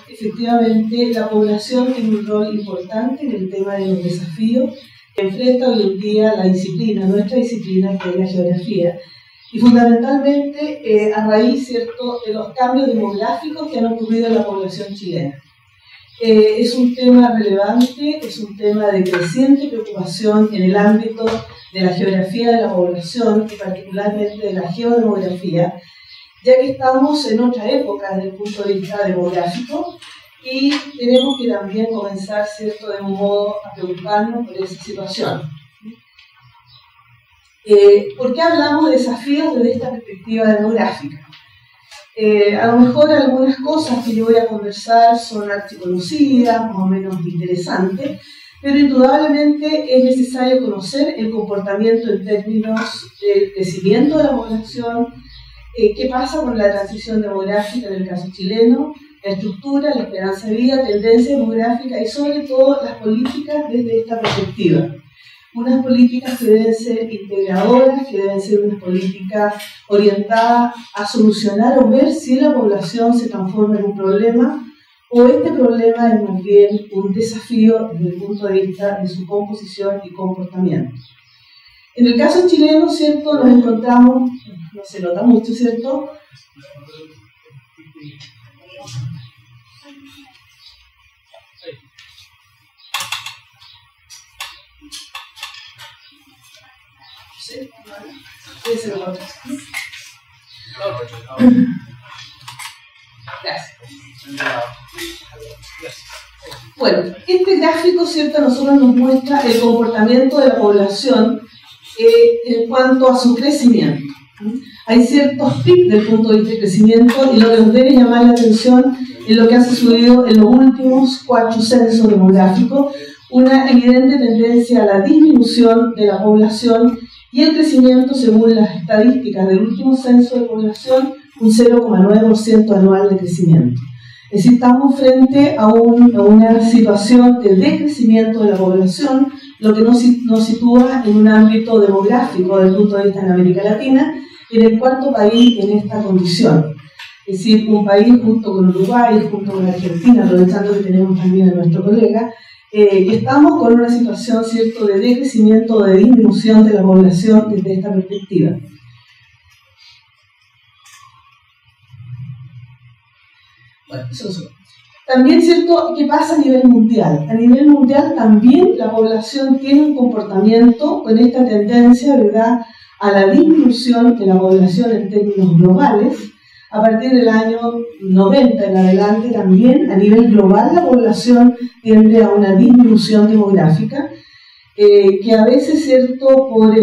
Efectivamente, la población tiene un rol importante en el tema de los desafíos que enfrenta hoy en día la disciplina, nuestra disciplina, que es la geografía. Y fundamentalmente a raíz, ¿cierto?, de los cambios demográficos que han ocurrido en la población chilena. Es un tema relevante, es un tema de creciente preocupación en el ámbito de la geografía de la población y particularmente de la geodemografía, ya que estamos en otra época desde el punto de vista demográfico y tenemos que también comenzar, ¿cierto?, de un modo a preocuparnos por esa situación. ¿Por qué hablamos de desafíos desde esta perspectiva demográfica? A lo mejor algunas cosas que yo voy a conversar son archiconocidas, más o menos interesantes, pero indudablemente es necesario conocer el comportamiento en términos del crecimiento de la población, qué pasa con la transición demográfica en el caso chileno, la estructura, la esperanza de vida, tendencia demográfica y sobre todo las políticas desde esta perspectiva. Unas políticas que deben ser integradoras, que deben ser unas políticas orientadas a solucionar o ver si la población se transforma en un problema o este problema es más bien un desafío desde el punto de vista de su composición y comportamiento. En el caso chileno, ¿cierto?, nos encontramos, no se nota mucho, ¿cierto?, Gracias. Bueno, este gráfico, ¿cierto?, a nosotros nos muestra el comportamiento de la población en cuanto a su crecimiento. Hay ciertos pics del punto de vista de crecimiento y lo que nos debe llamar la atención es lo que ha sucedido en los últimos 4 censos demográficos, una evidente tendencia a la disminución de la población y el crecimiento, según las estadísticas del último censo de población, un 0,9% anual de crecimiento. Es decir, estamos frente a una situación de decrecimiento de la población, lo que nos sitúa en un ámbito demográfico desde el punto de vista de América Latina, en el cuarto país en esta condición. Es decir, un país junto con Uruguay, junto con Argentina, aprovechando que tenemos también a nuestro colega, y estamos con una situación, ¿cierto?, de decrecimiento o de disminución de la población desde esta perspectiva. Bueno, eso es. También, ¿cierto?, ¿qué pasa a nivel mundial? A nivel mundial también la población tiene un comportamiento con esta tendencia, ¿verdad?, a la disminución de la población en términos globales. A partir del año 90 en adelante también a nivel global la población tiende a una disminución demográfica que a veces, ¿cierto?, por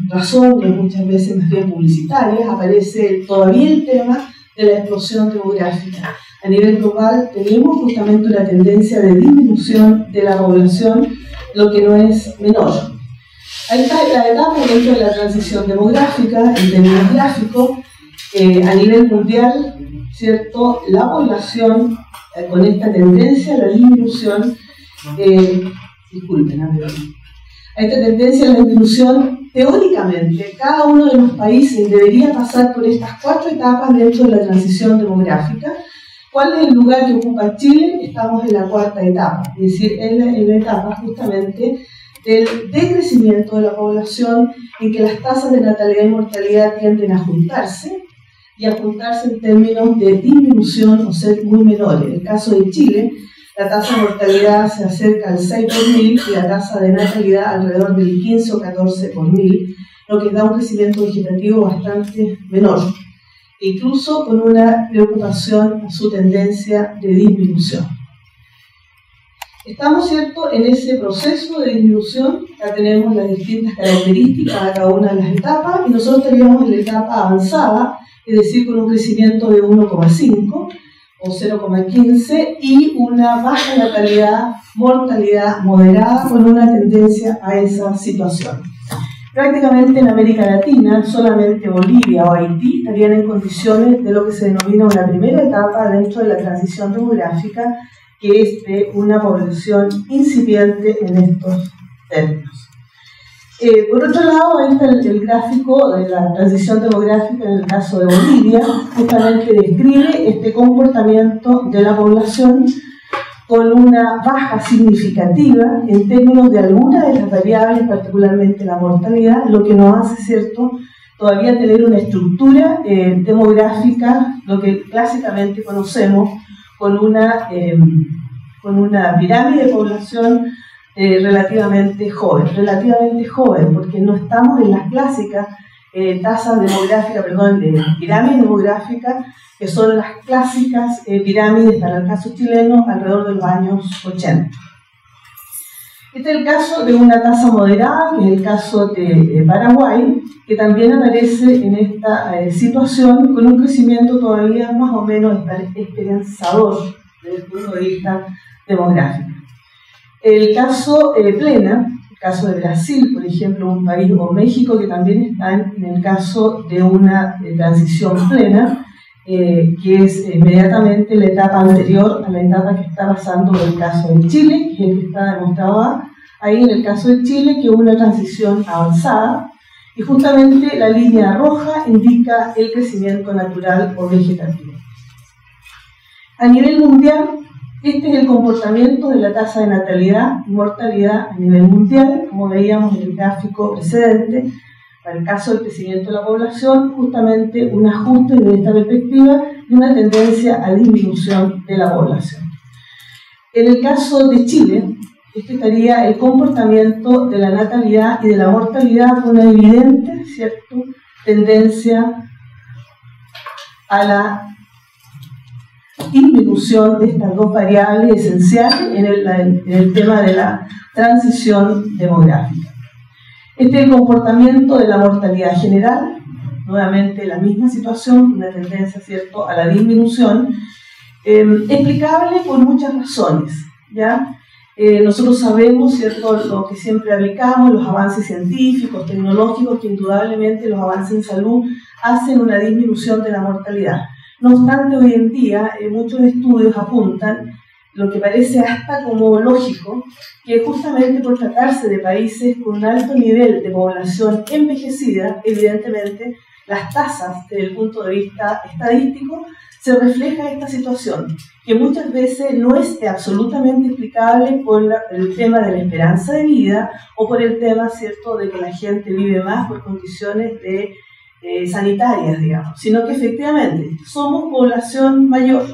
razones muchas veces más bien publicitarias, aparece todavía el tema de la explosión demográfica. A nivel global tenemos justamente una tendencia de disminución de la población, lo que no es menor. Ahí está la etapa dentro de la transición demográfica, en términos gráficos. A nivel mundial, ¿cierto?, la población con esta tendencia a la disminución, a esta tendencia a la disminución, teóricamente, cada uno de los países debería pasar por estas 4 etapas dentro de la transición demográfica. ¿Cuál es el lugar que ocupa Chile? Estamos en la 4ª etapa, es decir, en la etapa justamente del decrecimiento de la población, en que las tasas de natalidad y mortalidad tienden a juntarse, y a juntarse en términos de disminución o ser muy menores. En el caso de Chile, la tasa de mortalidad se acerca al 6 por 1000 y la tasa de natalidad alrededor del 15 o 14 por 1000, lo que da un crecimiento vegetativo bastante menor, incluso con una preocupación a su tendencia de disminución. Estamos, ¿cierto?, en ese proceso de disminución. Ya tenemos las distintas características de cada una de las etapas y nosotros estaríamos en la etapa avanzada, es decir, con un crecimiento de 1,5 o 0,15 y una baja natalidad, mortalidad moderada con una tendencia a esa situación. Prácticamente en América Latina, solamente Bolivia o Haití estarían en condiciones de lo que se denomina una primera etapa dentro de la transición demográfica, que es de una población incipiente en estos términos. Por otro lado, ahí está el gráfico de la transición demográfica en el caso de Bolivia, justamente describe este comportamiento de la población con una baja significativa en términos de algunas de las variables, particularmente la mortalidad, lo que nos hace, ¿cierto?, todavía tener una estructura demográfica, lo que clásicamente conocemos, con una pirámide de población relativamente joven, porque no estamos en las clásicas tasas demográficas, pirámides demográficas, que son las clásicas pirámides para el caso chileno alrededor de los años 80. Este es el caso de una tasa moderada, que es el caso de Paraguay, que también aparece en esta situación con un crecimiento todavía más o menos esperanzador desde el punto de vista demográfico. El caso Plena, el caso de Brasil, por ejemplo, un país, o México, que también están en el caso de una transición plena, que es inmediatamente la etapa anterior a la etapa que está pasando en el caso de Chile, que es el que está demostrado ahí en el caso de Chile, que es una transición avanzada, y justamente la línea roja indica el crecimiento natural o vegetativo. A nivel mundial, este es el comportamiento de la tasa de natalidad y mortalidad a nivel mundial, como veíamos en el gráfico precedente. Para el caso del crecimiento de la población, justamente un ajuste desde esta perspectiva y una tendencia a disminución de la población. En el caso de Chile, este estaría el comportamiento de la natalidad y de la mortalidad con una evidente, ¿cierto?, tendencia a la disminución de estas dos variables esenciales en el tema de la transición demográfica. Este es el comportamiento de la mortalidad general, nuevamente la misma situación, una tendencia, ¿cierto?, a la disminución, explicable por muchas razones, ¿ya? Nosotros sabemos, ¿cierto?, lo que siempre aplicamos, los avances científicos, tecnológicos, que indudablemente los avances en salud hacen una disminución de la mortalidad. No obstante, hoy en día muchos estudios apuntan, lo que parece hasta como lógico, que justamente por tratarse de países con un alto nivel de población envejecida, evidentemente las tasas desde el punto de vista estadístico se refleja esta situación, que muchas veces no es absolutamente explicable por el tema de la esperanza de vida o por el tema, ¿cierto?, de que la gente vive más por condiciones sanitarias, digamos, sino que efectivamente somos población mayor.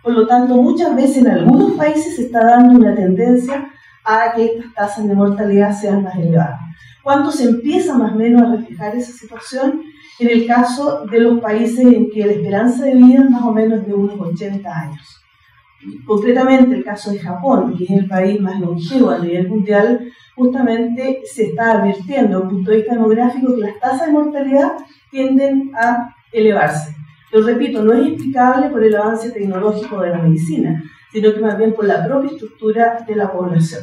Por lo tanto, muchas veces en algunos países se está dando una tendencia a que estas tasas de mortalidad sean más elevadas. ¿Cuándo se empieza más o menos a reflejar esa situación? En el caso de los países en que la esperanza de vida es más o menos de unos 80 años. Concretamente, el caso de Japón, que es el país más longevo a nivel mundial, justamente se está advirtiendo desde el punto de vista demográfico que las tasas de mortalidad tienden a elevarse. Lo repito, no es explicable por el avance tecnológico de la medicina, sino que más bien por la propia estructura de la población.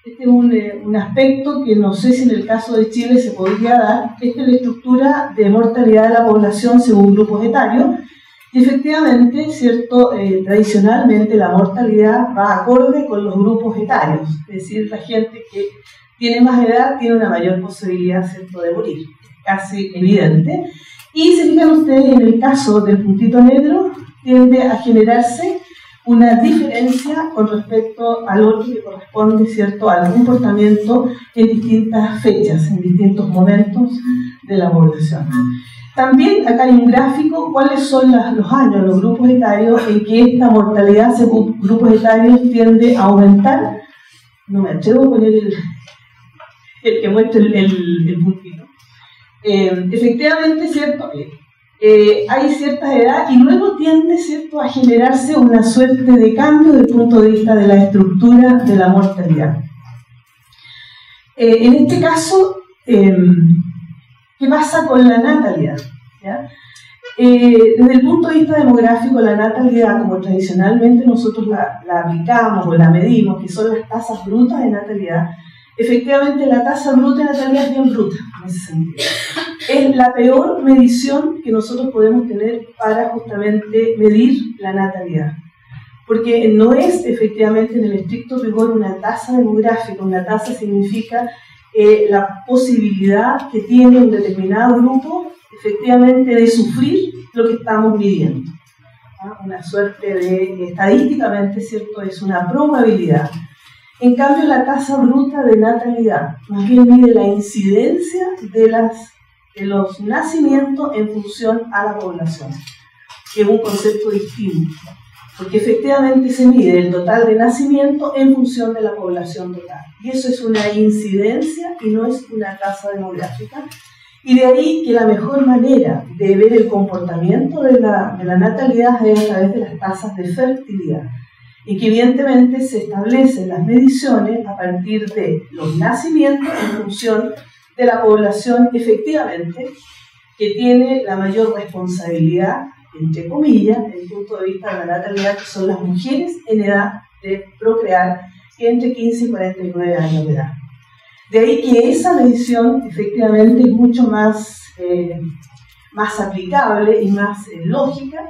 Este es un aspecto que no sé si en el caso de Chile se podría dar. Esta es la estructura de mortalidad de la población según grupos etarios. Y efectivamente, ¿cierto?, tradicionalmente la mortalidad va acorde con los grupos etarios. Es decir, la gente que tiene más edad tiene una mayor posibilidad, ¿cierto?, de morir. Casi evidente. Y se fijan ustedes, en el caso del puntito negro, tiende a generarse una diferencia con respecto al otro que corresponde, ¿cierto?, al comportamiento en distintas fechas, en distintos momentos de la población. También acá hay un gráfico, cuáles son los años, los grupos etarios en que esta mortalidad según grupos etarios tiende a aumentar. No me atrevo a poner el que muestre el puntito. Efectivamente, ¿cierto?, hay cierta edad y luego tiende, ¿cierto?, a generarse una suerte de cambio desde el punto de vista de la estructura de la mortalidad. En este caso, ¿qué pasa con la natalidad? ¿Ya? Desde el punto de vista demográfico, la natalidad, como tradicionalmente nosotros la aplicamos o la medimos, que son las tasas brutas de natalidad, efectivamente la tasa bruta de natalidad es bien bruta en ese sentido. Es la peor medición que nosotros podemos tener para justamente medir la natalidad. Porque no es efectivamente en el estricto rigor una tasa demográfica. Una tasa significa la posibilidad que tiene un determinado grupo efectivamente de sufrir lo que estamos midiendo. Una suerte de, estadísticamente, ¿cierto?, es una probabilidad. En cambio, la tasa bruta de natalidad más bien mide la incidencia de los nacimientos en función a la población, que es un concepto distinto, porque efectivamente se mide el total de nacimiento en función de la población total. Y eso es una incidencia y no es una tasa demográfica. Y de ahí que la mejor manera de ver el comportamiento de la natalidad es a través de las tasas de fertilidad, y que evidentemente se establecen las mediciones a partir de los nacimientos en función de la población efectivamente que tiene la mayor responsabilidad, entre comillas, desde el punto de vista de la natalidad, que son las mujeres en edad de procrear entre 15 y 49 años de edad. De ahí que esa medición efectivamente es mucho más aplicable y más lógica,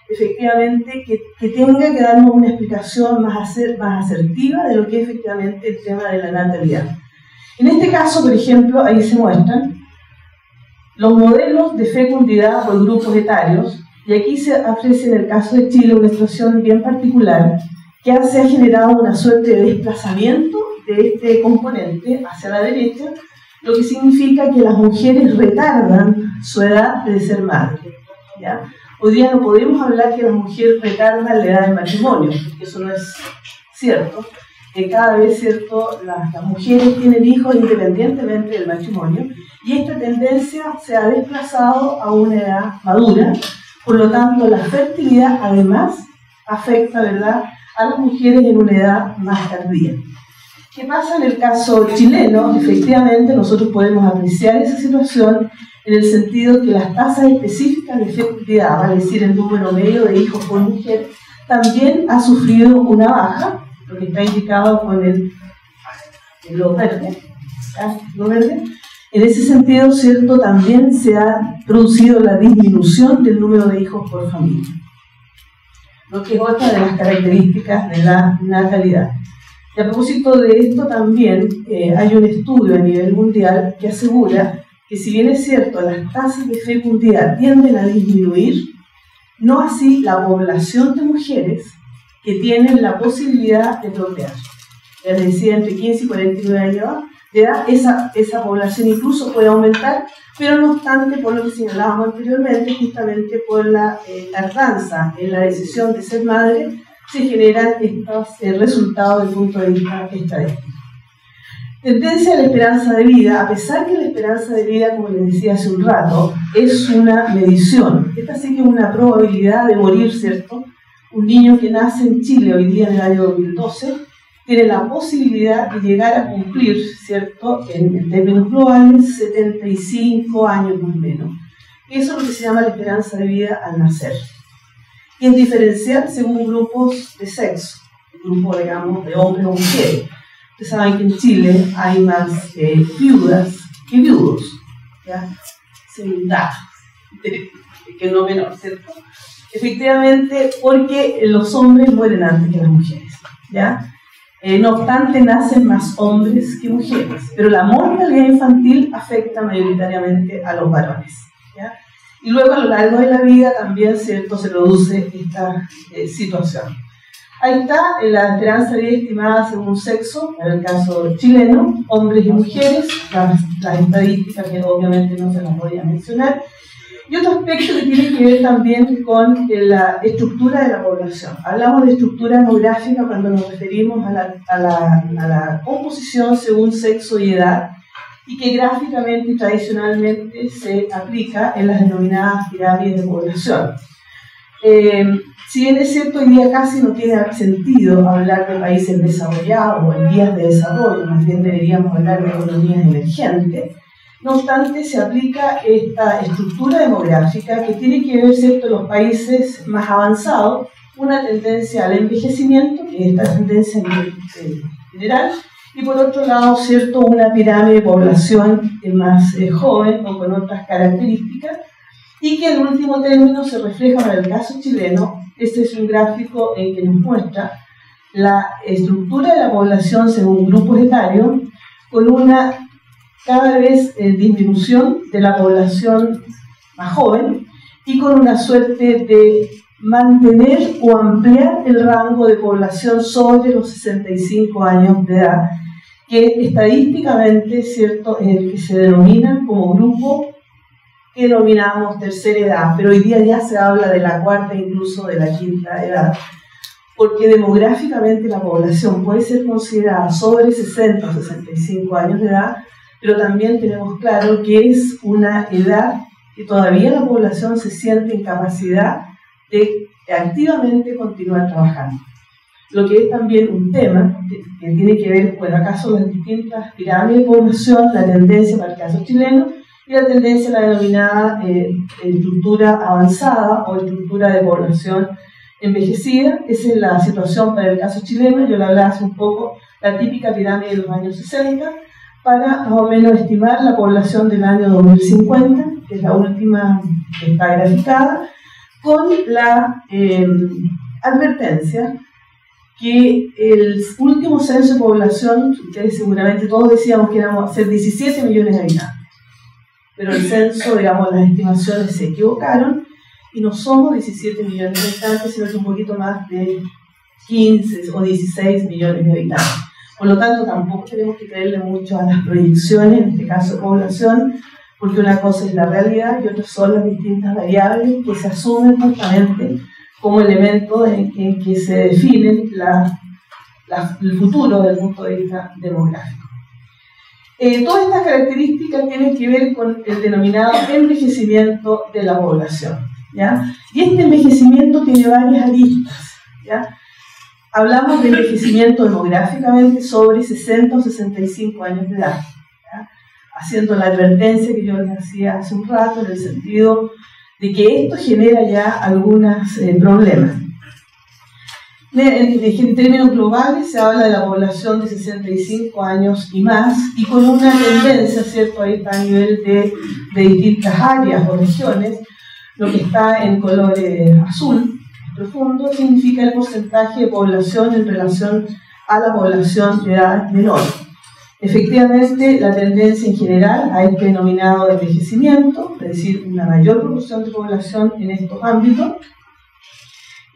efectivamente, que tenga que darnos una explicación más asertiva de lo que es efectivamente el tema de la natalidad. En este caso, por ejemplo, ahí se muestran los modelos de fecundidad por grupos etarios, y aquí se ofrece en el caso de Chile una situación bien particular que se ha generado una suerte de desplazamiento de este componente hacia la derecha, lo que significa que las mujeres retardan su edad de ser madre, ¿ya? Hoy día no podemos hablar que las mujeres retardan la edad del matrimonio, porque eso no es cierto. Cada vez, ¿cierto?, las mujeres tienen hijos independientemente del matrimonio, y esta tendencia se ha desplazado a una edad madura. Por lo tanto, la fertilidad además afecta, ¿verdad?, a las mujeres en una edad más tardía. ¿Qué pasa en el caso chileno? Efectivamente, nosotros podemos apreciar esa situación en el sentido que las tasas específicas de fecundidad, vale decir, el número medio de hijos por mujer, también ha sufrido una baja, lo que está indicado con lo verde, lo verde. En ese sentido, ¿cierto?, también se ha producido la disminución del número de hijos por familia, lo que es otra de las características de la natalidad. Y a propósito de esto también hay un estudio a nivel mundial que asegura que, si bien es cierto, las tasas de fecundidad tienden a disminuir, no así la población de mujeres que tienen la posibilidad de procrear. Les decía, entre 15 y 49 años de edad, esa población incluso puede aumentar, pero no obstante, por lo que señalábamos anteriormente, justamente por la tardanza en la decisión de ser madre, se generan estos resultados desde el punto de vista estadístico. Tendencia a la esperanza de vida, a pesar que la esperanza de vida, como les decía hace un rato, es una medición. Esta sí que es una probabilidad de morir, ¿cierto? Un niño que nace en Chile hoy día en el año 2012 tiene la posibilidad de llegar a cumplir, ¿cierto?, en términos globales, 75 años más o menos. Eso es lo que se llama la esperanza de vida al nacer. Y es diferencial según grupos de sexo, grupos, digamos, de hombres o mujeres. Ustedes saben que en Chile hay más viudas que viudos, ¿ya? Segunda, que no menor, ¿cierto? Efectivamente, porque los hombres mueren antes que las mujeres, ¿ya? No obstante, nacen más hombres que mujeres, pero la mortalidad infantil afecta mayoritariamente a los varones, ¿ya? Y luego a lo largo de la vida también, ¿cierto?, se produce esta situación. Ahí está la esperanza de vida estimada según sexo, en el caso chileno, hombres y mujeres, las estadísticas que obviamente no se las voy a mencionar. Y otro aspecto que tiene que ver también con la estructura de la población. Hablamos de estructura demográfica cuando nos referimos a la composición según sexo y edad, y que gráficamente y tradicionalmente se aplica en las denominadas pirámides de población. Si bien es cierto, hoy día casi no tiene sentido hablar de países desarrollados o en vías de desarrollo, más bien deberíamos hablar de economías emergentes. No obstante, se aplica esta estructura demográfica que tiene que ver, ¿cierto?, los países más avanzados, una tendencia al envejecimiento, que es esta tendencia a nivel general, y por otro lado, ¿cierto?, una pirámide de población más joven o con otras características, y que en último término se refleja para el caso chileno. Este es un gráfico en que nos muestra la estructura de la población según grupos etarios, con una cada vez disminución de la población más joven y con una suerte de mantener o ampliar el rango de población sobre los 65 años de edad, que estadísticamente, ¿cierto?, es el que se denomina como grupo que denominamos tercera edad, pero hoy día ya se habla de la cuarta, incluso de la quinta edad, porque demográficamente la población puede ser considerada sobre 60 o 65 años de edad, pero también tenemos claro que es una edad que todavía la población se siente en capacidad de activamente continuar trabajando. Lo que es también un tema que tiene que ver, bueno, acaso las distintas pirámides de población, la tendencia para el caso chileno y la tendencia a la denominada estructura avanzada o estructura de población envejecida. Esa es la situación para el caso chileno. Yo le hablaba hace un poco, la típica pirámide de los años 60, para más o menos estimar la población del año 2050, que es la última que está graficada, con la advertencia que el último censo de población, ustedes seguramente todos decíamos que íbamos a ser 17 millones de habitantes, pero el censo, digamos, las estimaciones se equivocaron y no somos 17 millones de habitantes, sino que un poquito más de 15 o 16 millones de habitantes. Por lo tanto, tampoco tenemos que creerle mucho a las proyecciones, en este caso de población, porque una cosa es la realidad y otra son las distintas variables que se asumen justamente como elemento en que se define el futuro desde el punto de vista demográfico. Todas estas características tienen que ver con el denominado envejecimiento de la población, ¿ya? Y este envejecimiento tiene varias aristas, ¿ya? Hablamos de envejecimiento demográficamente sobre 60 o 65 años de edad, ¿ya? Haciendo la advertencia que yo les hacía hace un rato, en el sentido de que esto genera ya algunos problemas. En términos globales se habla de la población de 65 años y más, y con una tendencia, ¿cierto? Ahí está a nivel de distintas áreas o regiones. Lo que está en color azul profundo significa el porcentaje de población en relación a la población de edad menor. Efectivamente, la tendencia en general a este denominado envejecimiento, es decir, una mayor proporción de población en estos ámbitos,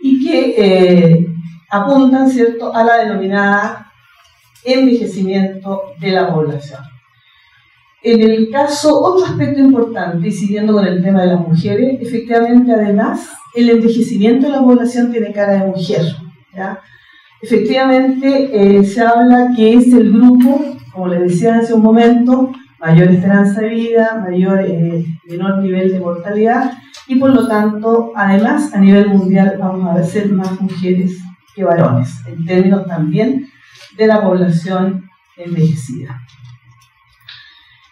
y que apuntan, ¿cierto?, a la denominada envejecimiento de la población. En el caso, otro aspecto importante, y siguiendo con el tema de las mujeres, efectivamente, además, el envejecimiento de la población tiene cara de mujer, ¿ya? Efectivamente, se habla que es el grupo, como les decía hace un momento, mayor esperanza de vida, menor nivel de mortalidad, y por lo tanto, además, a nivel mundial vamos a ser más mujeres que varones, en términos también de la población envejecida.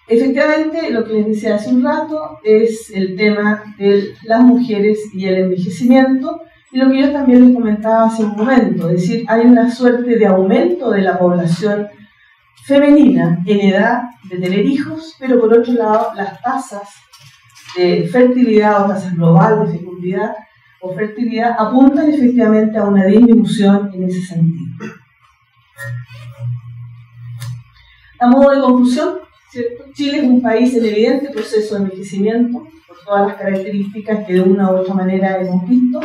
Efectivamente, lo que les decía hace un rato es el tema de las mujeres y el envejecimiento, y lo que yo también les comentaba hace un momento, es decir, hay una suerte de aumento de la población femenina en edad de tener hijos, pero por otro lado, las tasas de fertilidad o tasas globales de fecundidad o fertilidad apuntan efectivamente a una disminución en ese sentido. A modo de conclusión, ¿cierto? Chile es un país en evidente proceso de envejecimiento, por todas las características que de una u otra manera hemos visto,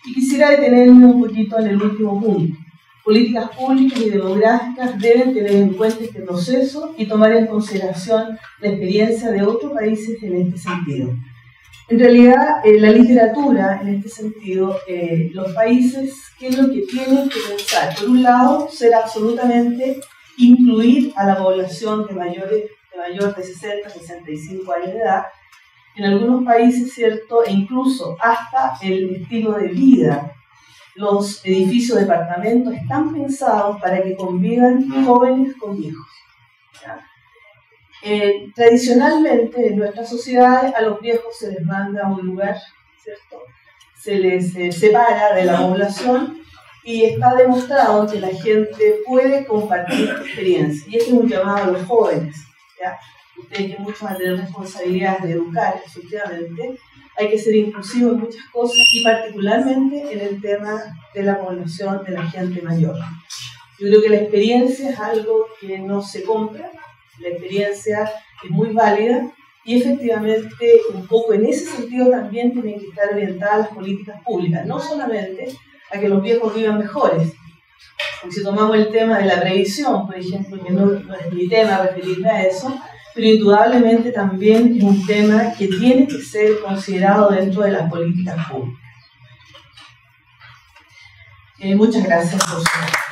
y quisiera detenerme un poquito en el último punto. Políticas públicas y demográficas deben tener en cuenta este proceso y tomar en consideración la experiencia de otros países en este sentido. En realidad, la literatura, en este sentido, los países, ¿qué es lo que tienen que pensar? Por un lado, ser absolutamente incluir a la población de mayor de 60 a 65 años de edad, en algunos países, ¿cierto?, e incluso hasta el estilo de vida. Los edificios de departamentos están pensados para que convivan jóvenes con viejos, ¿ya? Tradicionalmente en nuestras sociedades a los viejos se les manda a un lugar, ¿cierto? Se les separa de la población y está demostrado que la gente puede compartir experiencias. Y este es un llamado a los jóvenes, ¿ya? Ustedes que muchos van a tener responsabilidades de educar, efectivamente. Hay que ser inclusivos en muchas cosas y particularmente en el tema de la población de la gente mayor. Yo creo que la experiencia es algo que no se compra, la experiencia es muy válida y efectivamente un poco en ese sentido también tienen que estar orientadas las políticas públicas, no solamente a que los viejos vivan mejores. Porque si tomamos el tema de la previsión, por ejemplo, que no es mi tema referirme a eso, pero indudablemente también es un tema que tiene que ser considerado dentro de las políticas públicas. Muchas gracias por su atención.